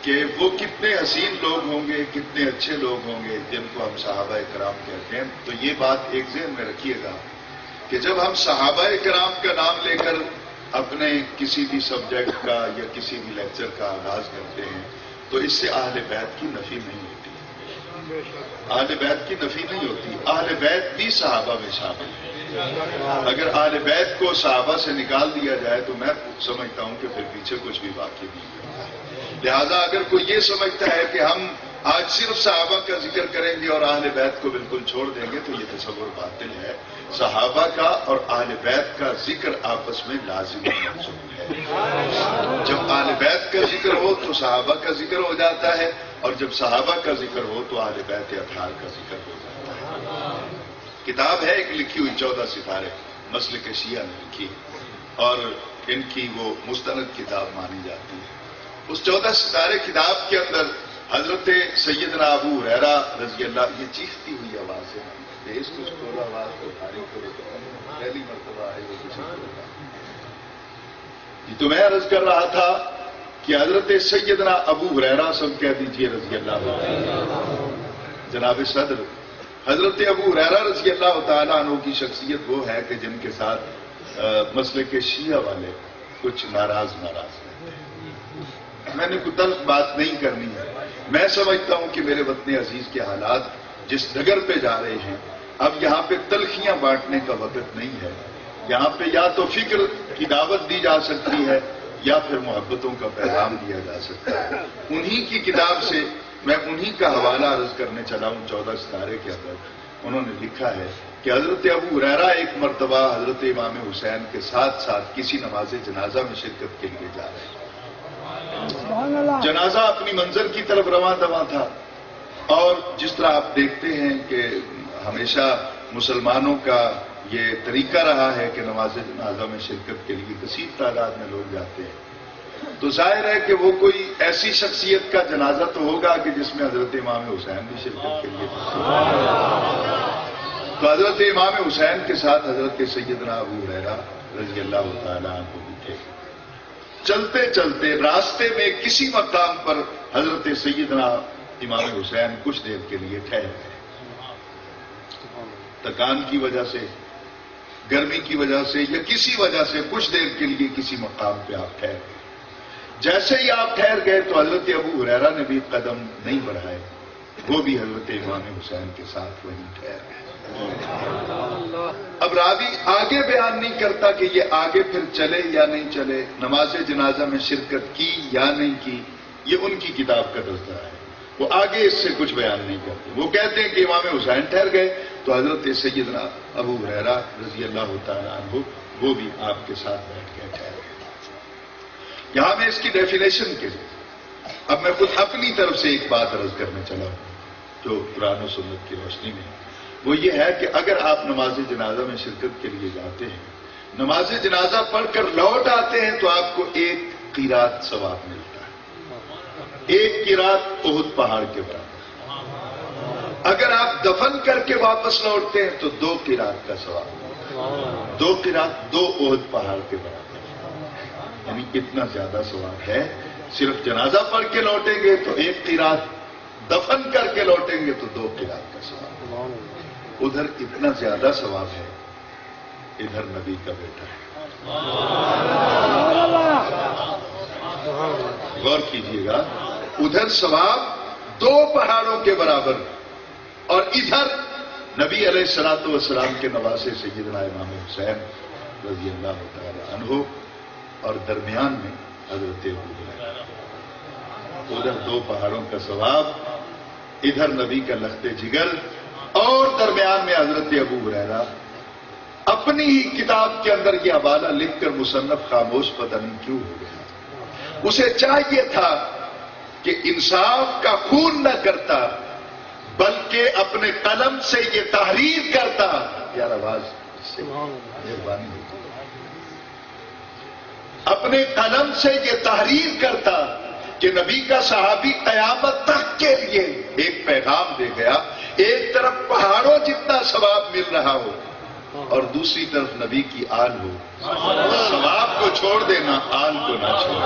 کہ وہ کتنے حسین لوگ ہوں گے، کتنے اچھے لوگ ہوں گے جن کو ہم صحابہ کرام کہتے ہیں. تو یہ بات ایک ذہن میں رکھیے گا کہ جب ہم صحابہ کرام کا نام لے کر اپنے کسی بھی سبجیکٹ کا یا کسی بھی لیکچر کا آغاز کرتے ہیں تو اس سے اہل بیت کی نفی نہیں ہوتی. اہل بیت کی نفی نہیں ہوتی. اہل بیت بھی صحابہ میں شامل ہے. اگر اہل بیت کو صحابہ سے نکال دیا جائے تو میں سمجھتا ہوں کہ پھر پیچھے کچھ بھی باقی نہیں ہے. لہذا اگر کوئی یہ سمجھتا ہے کہ ہم آج صرف صحابہ کا ذکر کریں گے اور اہل بیت کو بالکل چھوڑ دیں گے تو یہ تصور باطل ہے. صحابہ کا اور اہل بیت کا ذکر آپس میں لازمی منسوب ہے. جب اہل بیت کا ذکر ہو تو صحابہ کا ذکر ہو جاتا ہے اور جب صحابہ کا ذکر ہو تو اہل بیت اطہار کا ذکر ہو جاتا ہے. کتاب ہے ایک لکھی ہوئی 14 ستارے مسلک شیعہ نے لکھی اور ان کی وہ مستند کتاب مانی جاتی ہے. اس 14 ستارے کتاب کے اندر حضرت سیدنا ابو ہریرہ رضی اللہ، یہ چیختی ہوئی آواز ہے، اس کچھ کھولا آواز کو بھاری کرو، پہلی مرتبہ آئے وہ کسی کو. تو میں عرض کر رہا تھا کہ حضرت سیدنا ابو ہریرہ سب کہہ دیجئے رضی اللہ عنہ. جناب صدر حضرت ابو ہریرہ رضی اللہ تعالیٰ عنہ کی شخصیت وہ ہے کہ جن کے ساتھ مسلک شیعہ والے کچھ ناراض ہیں. میں نے کوئی تلخ بات نہیں کرنی ہے. میں سمجھتا ہوں کہ میرے وطن عزیز کے حالات جس ڈگر پہ جا رہے ہیں اب یہاں پہ تلخیاں بانٹنے کا وقت نہیں ہے. یہاں پہ یا تو فکر کی دعوت دی جا سکتی ہے یا پھر محبتوں کا پیغام دیا جا سکتا ہے. انہی کی کتاب سے میں انہی کا حوالہ عرض کرنے چلا ہوں. 14 ستارے کے اندر انہوں نے لکھا ہے کہ حضرت ابو ہریرہ ایک مرتبہ حضرت امام حسین کے ساتھ ساتھ کسی نماز جنازہ میں شرکت کے لیے جا رہے ہیں. جنازہ اپنی منزل کی طرف رواں دواں تھا اور جس طرح آپ دیکھتے ہیں کہ ہمیشہ مسلمانوں کا یہ طریقہ رہا ہے کہ نماز جنازہ میں شرکت کے لیے کثیر تعداد میں لوگ جاتے ہیں تو ظاہر ہے کہ وہ کوئی ایسی شخصیت کا جنازہ تو ہوگا کہ جس میں حضرت امام حسین بھی شرکت کے لیے تو حضرت امام حسین کے ساتھ حضرت سیدنا ابو ہریرہ رضی اللہ تعالیٰ عنہ بھی تھے. چلتے چلتے راستے میں کسی مقام پر حضرت سیدنا امام حسین کچھ دیر کے لیے ٹھہر گئے. تکان کی وجہ سے، گرمی کی وجہ سے یا کسی وجہ سے کچھ دیر کے لیے کسی مقام پہ آپ ٹھہر گئے. جیسے ہی آپ ٹھہر گئے تو حضرت ابو ہریرہ نے بھی قدم نہیں بڑھائے، وہ بھی حضرت امام حسین کے ساتھ وہیں ٹھہر گئے. اب راوی آگے بیان نہیں کرتا کہ یہ آگے پھر چلے یا نہیں چلے، نماز جنازہ میں شرکت کی یا نہیں کی، یہ ان کی کتاب کا دستہ ہے. وہ آگے اس سے کچھ بیان نہیں کرتے. وہ کہتے ہیں کہ امام حسین ٹھہر گئے تو حضرت سیدنا ابو ہریرہ رضی اللہ تعالیٰ عنہ وہ بھی آپ کے ساتھ بیٹھ کے ٹھہر گئے. یہاں میں اس کی ڈیفینیشن کے لیے اب میں خود اپنی طرف سے ایک بات عرض کرنے چلا ہوں جو قرآن و سنت کی روشنی میں، وہ یہ ہے کہ اگر آپ نماز جنازہ میں شرکت کے لیے جاتے ہیں، نماز جنازہ پڑھ کر لوٹ آتے ہیں تو آپ کو ایک قیرات ثواب ملتا ہے. ایک قیرات احد پہاڑ کے برابر. اگر آپ دفن کر کے واپس لوٹتے ہیں تو 2 قیرات کا ثواب ملتا ہے. 2 قیرات 2 احد پہاڑ کے برابر. یعنی کتنا زیادہ ثواب ہے. صرف جنازہ پڑھ کے لوٹیں گے تو 1 قیرات، دفن کر کے لوٹیں گے تو 2 قیرات کا ثواب. ادھر اتنا زیادہ ثواب ہے، ادھر نبی کا بیٹا ہے. غور کیجیے گا، ادھر ثواب 2 پہاڑوں کے برابر اور ادھر نبی علیہ الصلوۃ والسلام کے نواسے سیدنا امام حسین رضی اللہ تعالی عنہ اور درمیان میں حضرت ابو ہریرہ. ادھر 2 پہاڑوں کا ثواب، ادھر نبی کا لخت جگر اور درمیان میں حضرت ابو ہریرہ. اپنی ہی کتاب کے اندر یہ حوالہ لکھ کر مصنف خاموش پتہ نہیں کیوں ہو گیا. اسے چاہیے تھا کہ انصاف کا خون نہ کرتا بلکہ اپنے قلم سے یہ تحریر کرتا. یار آواز سے مہربانی ہوتی، اپنے قلم سے یہ تحریر کرتا کہ نبی کا صحابی قیامت تک کے لیے ایک پیغام دے گیا. ایک طرف پہاڑوں جتنا ثواب مل رہا ہو اور دوسری طرف نبی کی آل ہو. ثواب کو چھوڑ دینا، آل کو نہ چھوڑ.